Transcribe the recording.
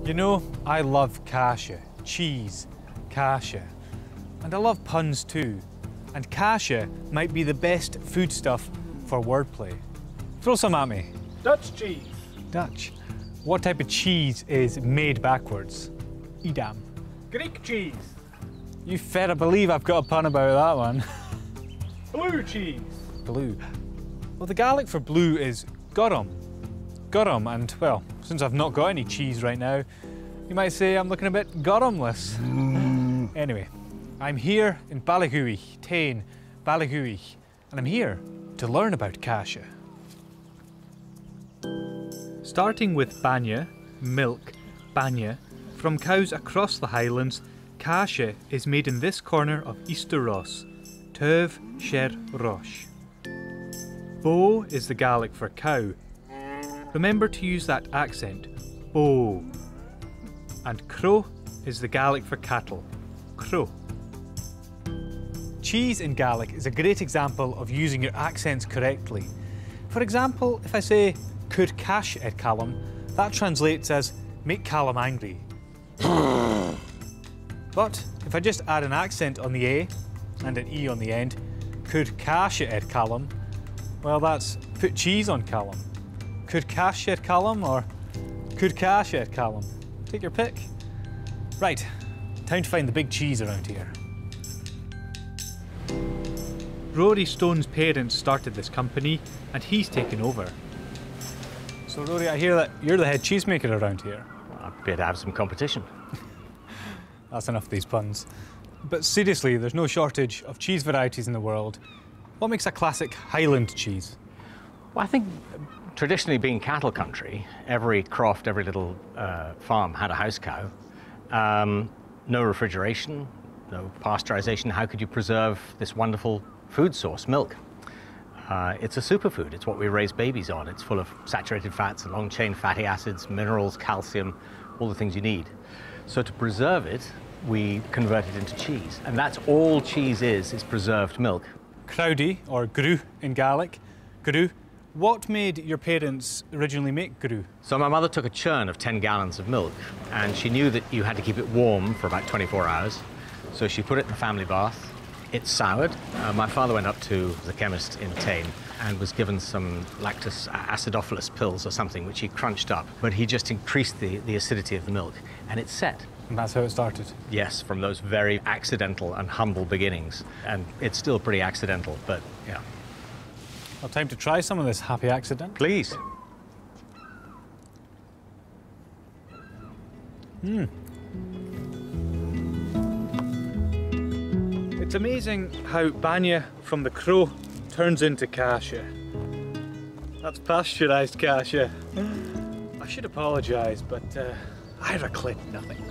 You know, I love kasha, cheese, kasha. And I love puns too. And kasha might be the best foodstuff for wordplay. Throw some at me. Dutch cheese. Dutch. What type of cheese is made backwards? Edam. Greek cheese. You better believe I've got a pun about that one. Blue cheese. Blue. Well, the Gaelic for blue is gorum. Gorum, and well, since I've not got any cheese right now, you might say I'm looking a bit gorumless. Anyway, I'm here in Ballyhooey, Tain, Ballyhooey, and I'm here to learn about kasha. Starting with banya, milk, banya, from cows across the Highlands, kasha is made in this corner of Easter Ross, Tuv Sher Rosh. Bo is the Gaelic for cow. Remember to use that accent, bo. And crow is the Gaelic for cattle, crow. Cheese in Gaelic is a great example of using your accents correctly. For example, if I say, could cash at Calum, that translates as, make Calum angry. But if I just add an accent on the A and an E on the end, could cash it at Calum, well, that's put cheese on Calum. Could cash it Calum or could cash it Calum? Take your pick. Right, time to find the big cheese around here. Rory Stone's parents started this company and he's taken over. So Rory, I hear that you're the head cheesemaker around here. I'd better have some competition. That's enough of these puns. But seriously, there's no shortage of cheese varieties in the world. What makes a classic Highland cheese? Well, I think traditionally being cattle country, every croft, every little farm had a house cow. No refrigeration, no pasteurization. How could you preserve this wonderful food source, milk? It's a superfood. It's what we raise babies on. It's full of saturated fats and long-chain fatty acids, minerals, calcium, all the things you need. So to preserve it, we convert it into cheese. And that's all cheese is preserved milk. Crowdie, or grue in Gaelic. Grue. What made your parents originally make grue? So my mother took a churn of 10 gallons of milk, and she knew that you had to keep it warm for about 24 hours. So she put it in the family bath. It soured. My father went up to the chemist in Tain and was given some lactus acidophilus pills or something, which he crunched up. But he just increased the acidity of the milk, and it set. And that's how it started? Yes, from those very accidental and humble beginnings. And it's still pretty accidental, but yeah. Well, time to try some of this happy accident. Please. It's amazing how banya from the crow turns into kasha. That's pasteurised kasha. I should apologise, but I regret nothing.